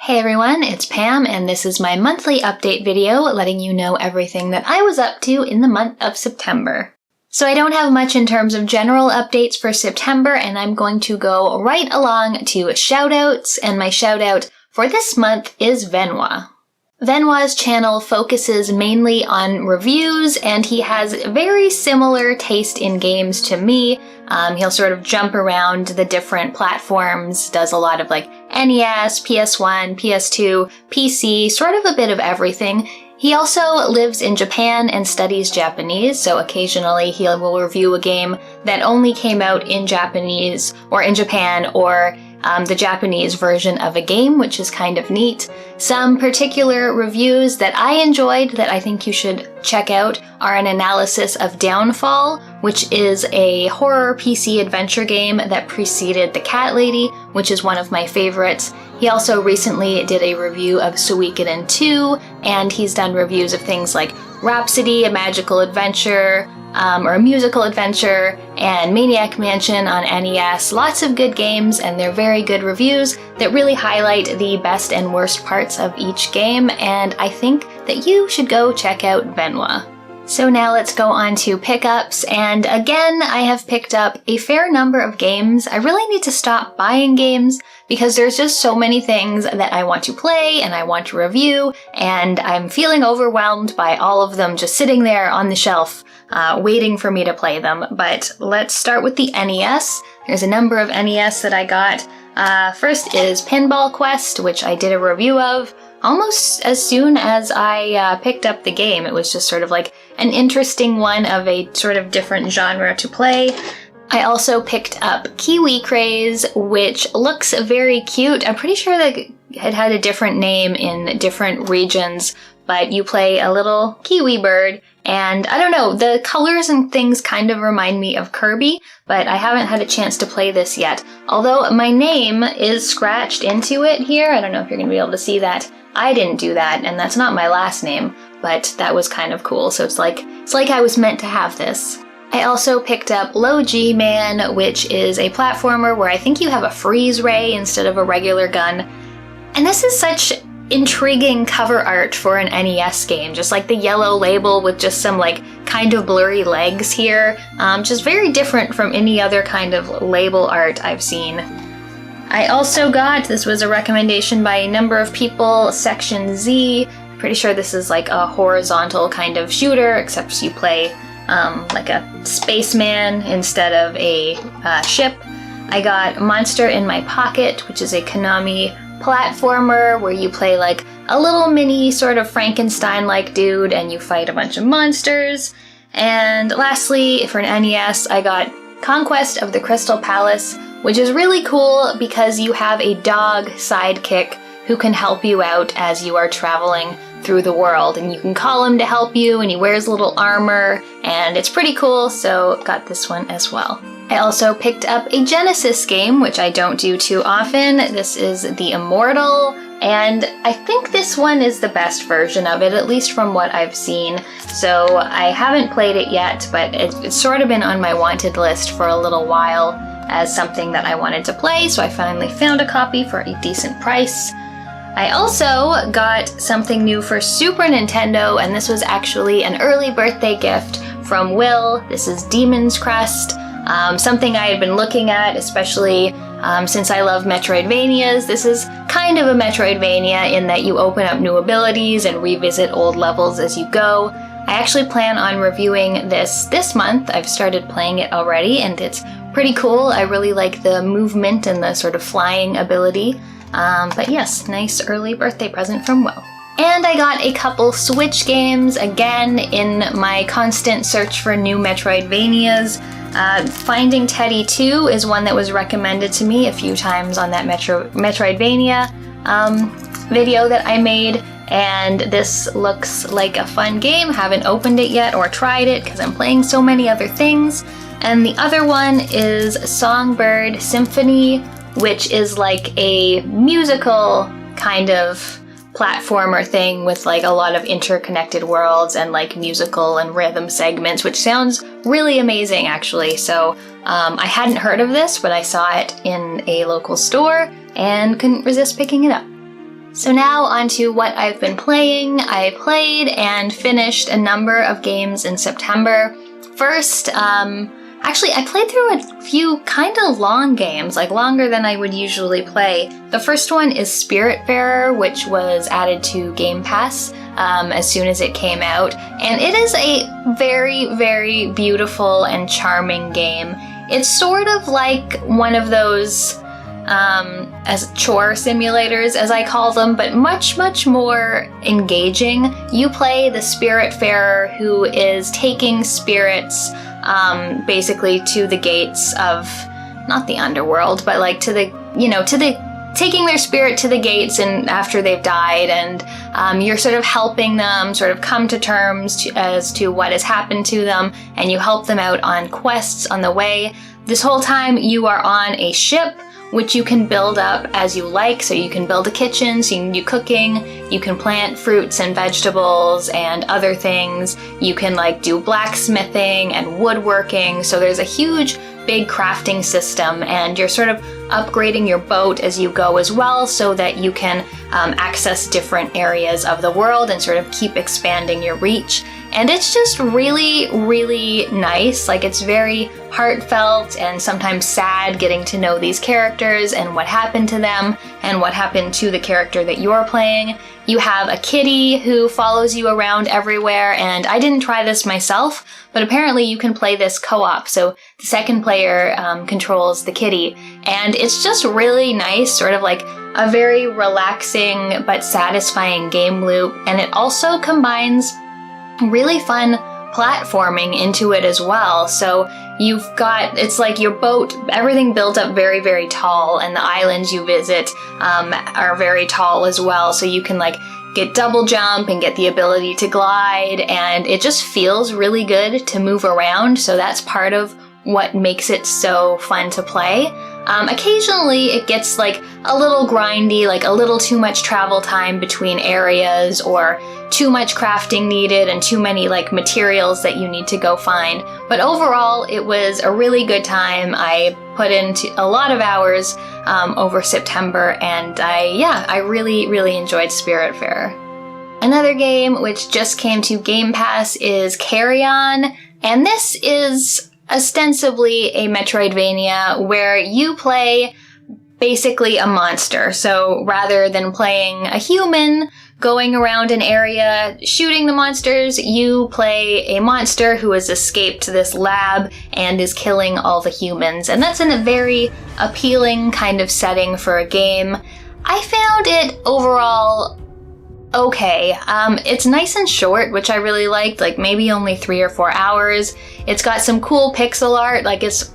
Hey everyone, it's Pam, and this is my monthly update video letting you know everything that I was up to in the month of September. So I don't have much in terms of general updates for September, and I'm going to go right along to shoutouts, and my shoutout for this month is Venwa. Venwa's channel focuses mainly on reviews, and he has very similar taste in games to me. He'll sort of jump around the different platforms, does a lot of like NES, PS1, PS2, PC, sort of a bit of everything. He also lives in Japan and studies Japanese, so occasionally he will review a game that only came out in Japanese or in Japan or the Japanese version of a game, which is kind of neat. Some particular reviews that I enjoyed that I think you should check out are an analysis of Downfall, which is a horror PC adventure game that preceded The Cat Lady, which is one of my favorites. He also recently did a review of Suikoden 2, and he's done reviews of things like Rhapsody, a magical adventure, or a musical adventure, and Maniac Mansion on NES. Lots of good games, and they're very good reviews that really highlight the best and worst parts of each game, and I think that you should go check out Venwa. So now let's go on to pickups, and again, I have picked up a fair number of games. I really need to stop buying games because there's just so many things that I want to play and I want to review, and I'm feeling overwhelmed by all of them just sitting there on the shelf waiting for me to play them. But let's start with the NES. There's a number of NES that I got. First is Pinball Quest, which I did a review of almost as soon as I picked up the game. It was just sort of like an interesting one of a sort of different genre to play. I also picked up Kiwi Craze, which looks very cute. I'm pretty sure that it had a different name in different regions, but you play a little kiwi bird, and I don't know, the colors and things kind of remind me of Kirby, but I haven't had a chance to play this yet. Although my name is scratched into it here, I don't know if you're going to be able to see that. I didn't do that, and that's not my last name, but that was kind of cool, so it's like I was meant to have this. I also picked up Low G Man, which is a platformer where I think you have a freeze ray instead of a regular gun. And this is such intriguing cover art for an NES game, just like the yellow label with just some like kind of blurry legs here. Just very different from any other kind of label art I've seen. I also got, this was a recommendation by a number of people, Section Z. Pretty sure this is like a horizontal kind of shooter, except you play like a spaceman instead of a ship. I got Monster in My Pocket, which is a Konami platformer where you play like a little mini sort of Frankenstein-like dude and you fight a bunch of monsters. And lastly, for an NES, I got Conquest of the Crystal Palace, which is really cool because you have a dog sidekick who can help you out as you are traveling through the world, and you can call him to help you, and he wears little armor, and it's pretty cool, so got this one as well. I also picked up a Genesis game, which I don't do too often. This is The Immortal, and I think this one is the best version of it, at least from what I've seen. So I haven't played it yet, but it's sort of been on my wanted list for a little while as something that I wanted to play, so I finally found a copy for a decent price. I also got something new for Super Nintendo, and this was actually an early birthday gift from Will. This is Demon's Crest, something I had been looking at, especially since I love Metroidvanias. This is kind of a Metroidvania in that you open up new abilities and revisit old levels as you go. I actually plan on reviewing this month. I've started playing it already, and it's pretty cool. I really like the movement and the sort of flying ability. But yes, nice early birthday present from Will. And I got a couple Switch games, again, in my constant search for new Metroidvanias. Finding Teddy 2 is one that was recommended to me a few times on that Metroidvania video that I made, and this looks like a fun game. Haven't opened it yet or tried it because I'm playing so many other things. And the other one is Songbird Symphony, which is like a musical kind of platformer thing with like a lot of interconnected worlds and like musical and rhythm segments, which sounds really amazing actually. So I hadn't heard of this, but I saw it in a local store and couldn't resist picking it up. So now onto what I've been playing. I played and finished a number of games in September. First, actually, I played through a few kind of long games, like longer than I would usually play. The first one is Spiritfarer, which was added to Game Pass as soon as it came out. And it is a very, very beautiful and charming game. It's sort of like one of those as chore simulators, as I call them, but much, much more engaging. You play the Spiritfarer who is taking spirits basically to the gates of, not the underworld, but like to the, taking their spirit to the gates and after they've died, and you're sort of helping them sort of come to terms as to what has happened to them, and you help them out on quests on the way. This whole time you are on a ship, which you can build up as you like. So you can build a kitchen, so you can do cooking, you can plant fruits and vegetables and other things, you can like do blacksmithing and woodworking, so there's a huge big crafting system, and you're sort of upgrading your boat as you go as well, so that you can access different areas of the world and sort of keep expanding your reach. And it's just really, really nice. Like, it's very heartfelt and sometimes sad getting to know these characters and what happened to them and what happened to the character that you're playing. You have a kitty who follows you around everywhere, and I didn't try this myself, but apparently you can play this co-op, so the second player controls the kitty, and it's just really nice, sort of like a very relaxing but satisfying game loop, and it also combines really fun platforming into it as well. So you've got, it's like your boat, everything built up very, very tall, and the islands you visit are very tall as well, so you can like get double jump and get the ability to glide, and it just feels really good to move around, so that's part of what makes it so fun to play. Occasionally it gets like a little grindy, like a little too much travel time between areas, or too much crafting needed and too many like materials that you need to go find. But overall, it was a really good time. I put into a lot of hours over September, and I really, really enjoyed Spiritfarer. Another game which just came to Game Pass is Carrion, and this is ostensibly a Metroidvania where you play basically a monster. So rather than playing a human going around an area shooting the monsters, you play a monster who has escaped this lab and is killing all the humans. And that's in a very appealing kind of setting for a game. I found it overall okay. It's nice and short, which I really liked, like maybe only 3 or 4 hours. It's got some cool pixel art, like it's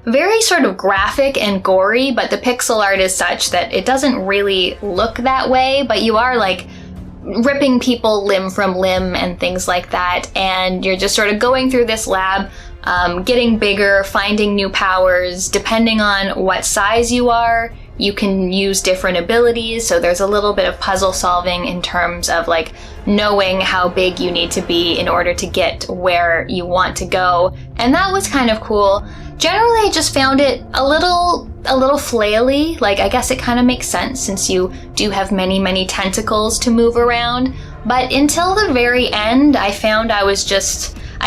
very sort of graphic and gory, but the pixel art is such that it doesn't really look that way, but you are like ripping people limb from limb and things like that, and you're just sort of going through this lab, getting bigger, finding new powers. Depending on what size you are, you can use different abilities, so there's a little bit of puzzle solving in terms of like knowing how big you need to be in order to get where you want to go, and that was kind of cool. Generally, I just found it a little flaily. Like, I guess it kind of makes sense since you do have many, many tentacles to move around. But until the very end, I found I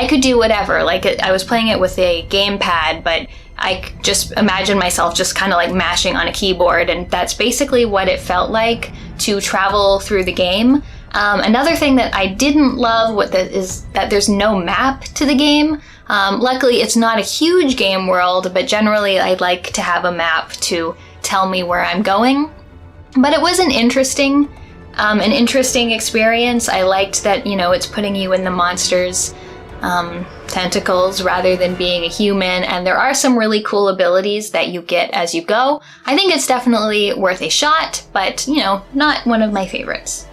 could do whatever. Like, I was playing it with a gamepad, but I just imagined myself just kind of like mashing on a keyboard, and that's basically what it felt like to travel through the game. Another thing that I didn't love is that there's no map to the game. Luckily, it's not a huge game world, but generally I like to have a map to tell me where I'm going. But it was an interesting experience. I liked that, it's putting you in the monster's tentacles rather than being a human, and there are some really cool abilities that you get as you go. I think it's definitely worth a shot, but, not one of my favorites.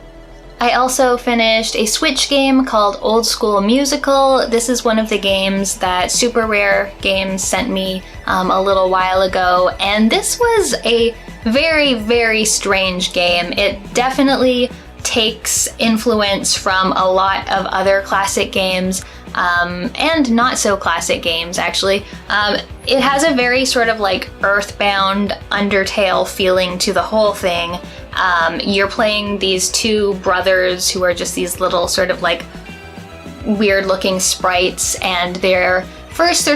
I also finished a Switch game called Old School Musical. This is one of the games that Super Rare Games sent me a little while ago, and this was a very, very strange game. It definitely takes influence from a lot of other classic games, and not so classic games, actually. It has a very sort of like Earthbound, Undertale feeling to the whole thing. You're playing these two brothers who are just these little sort of like weird looking sprites, and they're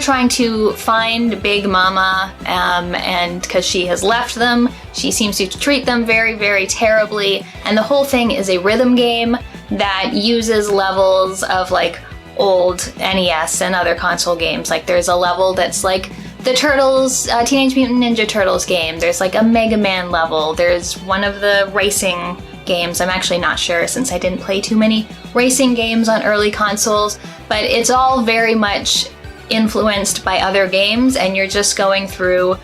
trying to find Big Mama, and because she has left them, she seems to treat them very, very terribly, and the whole thing is a rhythm game that uses levels of like old NES and other console games. Like there's a level that's like the Turtles, Teenage Mutant Ninja Turtles game. There's like a Mega Man level. There's one of the racing games. I'm actually not sure since I didn't play too many racing games on early consoles, but it's all very much influenced by other games, and you're just going through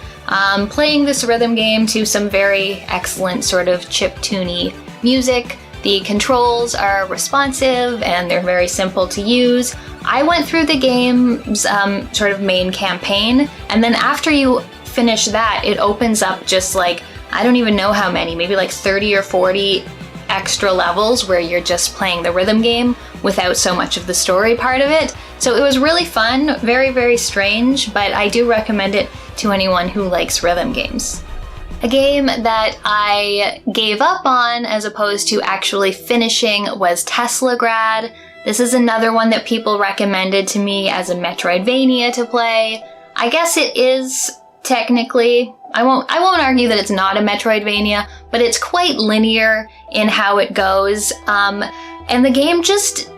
playing this rhythm game to some very excellent sort of chiptune-y music. The controls are responsive and they're very simple to use. I went through the game's sort of main campaign, and then after you finish that, it opens up just like, I don't even know how many, maybe like 30 or 40 extra levels where you're just playing the rhythm game without so much of the story part of it. So it was really fun, very, very strange, but I do recommend it to anyone who likes rhythm games. A game that I gave up on as opposed to actually finishing was Teslagrad. This is another one that people recommended to me as a Metroidvania to play. I guess it is technically. I won't argue that it's not a Metroidvania, but it's quite linear in how it goes. And the game just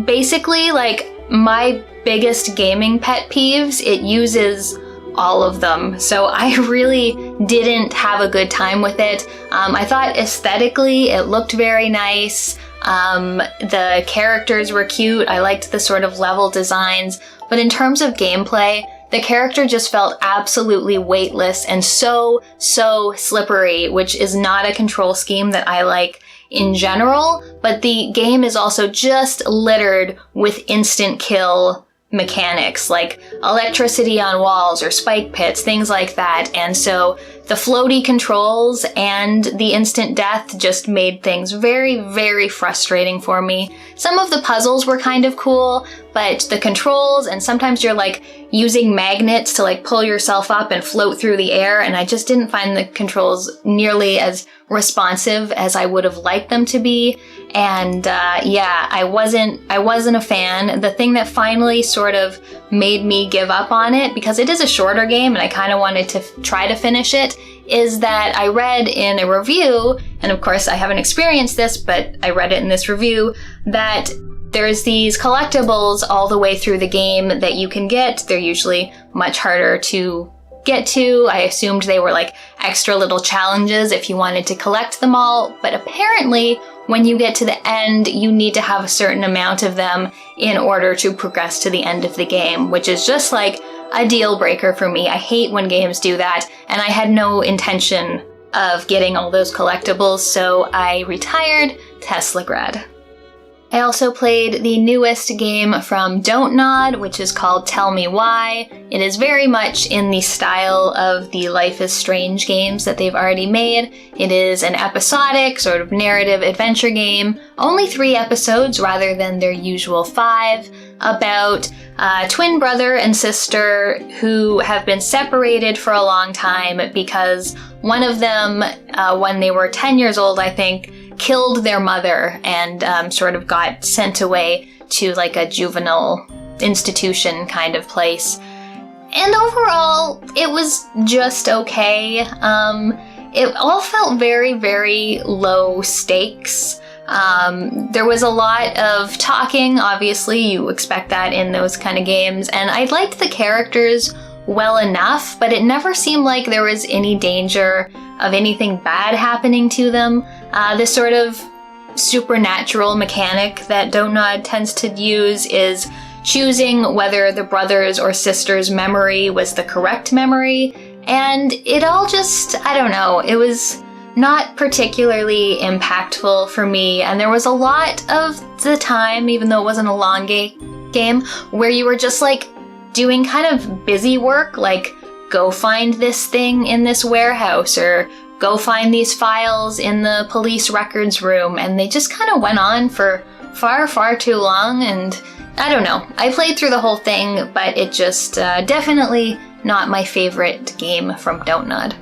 basically, like, my biggest gaming pet peeves, it uses all of them. So I really didn't have a good time with it. I thought aesthetically it looked very nice. The characters were cute. I liked the sort of level designs. But in terms of gameplay, the character just felt absolutely weightless and so slippery, which is not a control scheme that I like in general. But the game is also just littered with instant kill mechanics, like electricity on walls or spike pits, things like that. And so the floaty controls and the instant death just made things very, very frustrating for me. Some of the puzzles were kind of cool, but the controls, and sometimes you're like using magnets to like pull yourself up and float through the air, and I just didn't find the controls nearly as responsive as I would have liked them to be. And yeah, I wasn't a fan. The thing that finally sort of made me give up on it, because it is a shorter game and I kind of wanted to try to finish it, is that I read in a review, and of course I haven't experienced this, but I read it in this review, that there's these collectibles all the way through the game that you can get. They're usually much harder to get to. I assumed they were like extra little challenges if you wanted to collect them all, but apparently when you get to the end, you need to have a certain amount of them in order to progress to the end of the game, which is just like a deal breaker for me. I hate when games do that, and I had no intention of getting all those collectibles, so I retired Teslagrad. I also played the newest game from Don't Nod, which is called Tell Me Why. It is very much in the style of the Life is Strange games that they've already made. It is an episodic, sort of narrative adventure game, only 3 episodes rather than their usual 5, about a twin brother and sister who have been separated for a long time because one of them, when they were 10 years old, I think, killed their mother and sort of got sent away to like a juvenile institution kind of place. And overall, it was just okay. It all felt very, very low stakes. There was a lot of talking, obviously, you expect that in those kind of games, and I liked the characters well enough, but it never seemed like there was any danger of anything bad happening to them. This sort of supernatural mechanic that Don't Nod tends to use is choosing whether the brother's or sister's memory was the correct memory, and it all just, I don't know, it was not particularly impactful for me, and there was a lot of the time, even though it wasn't a long game, where you were just like doing kind of busy work, like go find this thing in this warehouse, or go find these files in the police records room, and they just kind of went on for far, far too long, and I don't know. I played through the whole thing, but it just definitely not my favorite game from Don't Nod.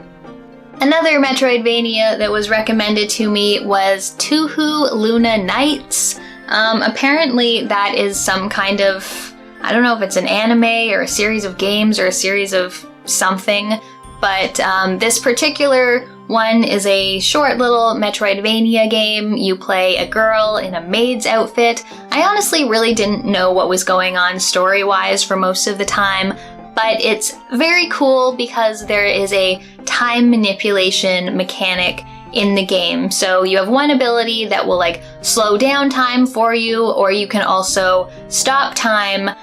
Another Metroidvania that was recommended to me was Touhou Luna Nights. Apparently that is some kind of, I don't know if it's an anime or a series of games or a series of something, but this particular one is a short little Metroidvania game. You play a girl in a maid's outfit. I honestly really didn't know what was going on story-wise for most of the time, but it's very cool because there is a time manipulation mechanic in the game. So you have one ability that will like slow down time for you, or you can also stop time,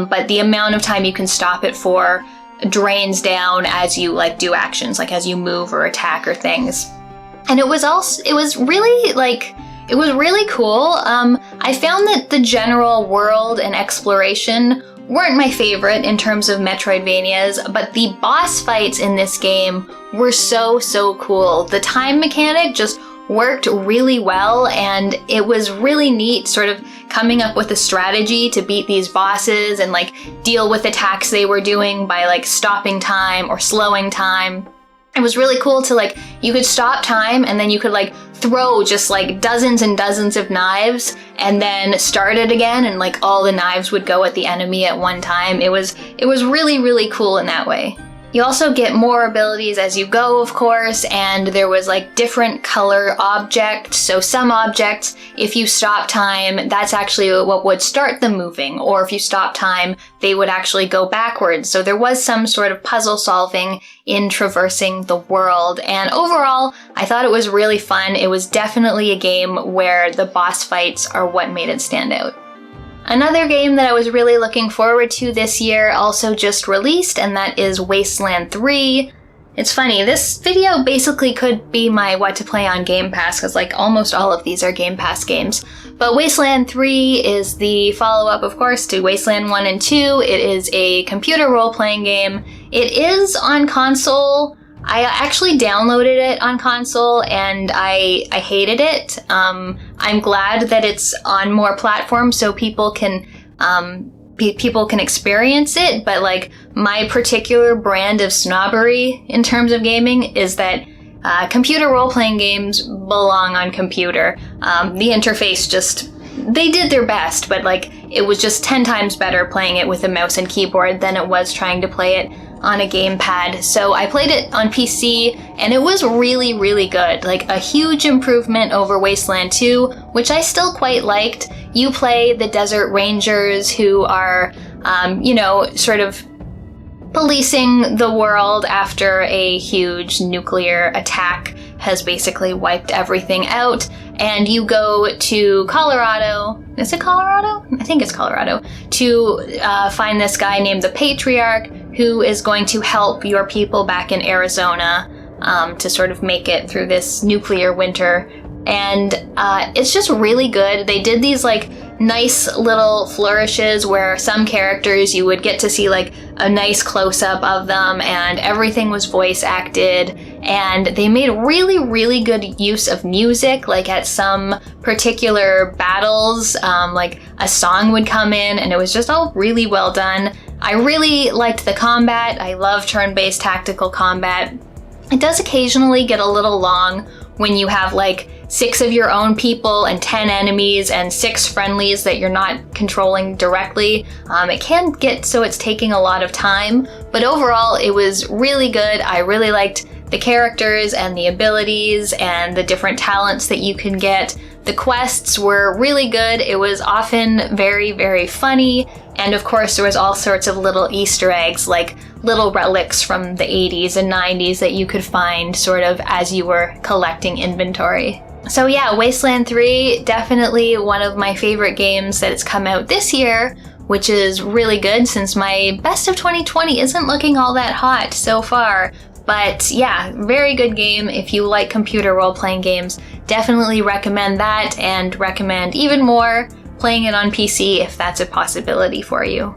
but the amount of time you can stop it for drains down as you like do actions, like as you move or attack or things. And it was really cool. I found that the general world and exploration weren't my favorite in terms of Metroidvanias, but the boss fights in this game were so cool. The time mechanic just worked really well, and it was really neat sort of coming up with a strategy to beat these bosses and like deal with attacks they were doing by like stopping time or slowing time. It was really cool to like, you could stop time and then you could like throw just like dozens and dozens of knives and then start it again, and like all the knives would go at the enemy at one time. It was really cool in that way. You also get more abilities as you go, of course, and there was like different color objects. So some objects, if you stop time, that's actually what would start them moving. Or if you stop time, they would actually go backwards. So there was some sort of puzzle solving in traversing the world. And overall, I thought it was really fun. It was definitely a game where the boss fights are what made it stand out. Another game that I was really looking forward to this year also just released, and that is Wasteland 3. It's funny, this video basically could be my what to play on Game Pass, because like almost all of these are Game Pass games. But Wasteland 3 is the follow-up, of course, to Wasteland 1 and 2. It is a computer role-playing game. It is on console. I actually downloaded it on console and I hated it. I'm glad that it's on more platforms so people can experience it, but like my particular brand of snobbery in terms of gaming is that computer role-playing games belong on computer. The interface just, they did their best, but like it was just 10 times better playing it with a mouse and keyboard than it was trying to play it on a gamepad. So I played it on PC and it was really good. Like a huge improvement over Wasteland 2, which I still quite liked. You play the desert rangers who are, sort of policing the world after a huge nuclear attack has basically wiped everything out. And you go to Colorado, is it Colorado? I think it's Colorado, to find this guy named the Patriarch, who is going to help your people back in Arizona to sort of make it through this nuclear winter. And it's just really good. They did these like nice little flourishes where some characters you would get to see like a nice close-up of them, and everything was voice acted, and they made really good use of music. Like at some particular battles, like a song would come in and it was just all really well done. I really liked the combat. I love turn-based tactical combat. It does occasionally get a little long when you have like 6 of your own people and 10 enemies and 6 friendlies that you're not controlling directly. It can get so it's taking a lot of time, but overall it was really good. I really liked the characters and the abilities and the different talents that you can get. The quests were really good. It was often very funny. And of course, there was all sorts of little Easter eggs, like little relics from the 80s and 90s that you could find sort of as you were collecting inventory. So yeah, Wasteland 3, definitely one of my favorite games that has come out this year, which is really good since my best of 2020 isn't looking all that hot so far. But yeah, very good game. If you like computer role-playing games, definitely recommend that, and recommend even more playing it on PC if that's a possibility for you.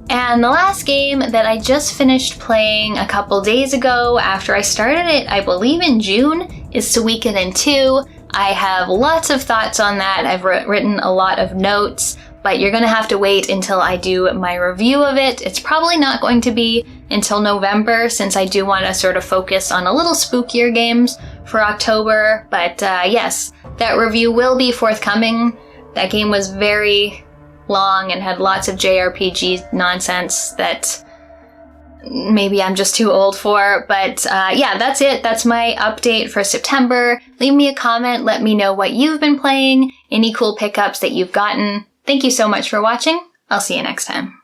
And the last game that I just finished playing a couple days ago after I started it, I believe in June, is Suikoden 2. I have lots of thoughts on that. I've written a lot of notes, but you're gonna have to wait until I do my review of it. It's probably not going to be until November, since I do want to sort of focus on a little spookier games for October. But yes, that review will be forthcoming. That game was very long and had lots of JRPG nonsense that maybe I'm just too old for. But yeah, that's it. That's my update for September. Leave me a comment. Let me know what you've been playing, any cool pickups that you've gotten. Thank you so much for watching. I'll see you next time.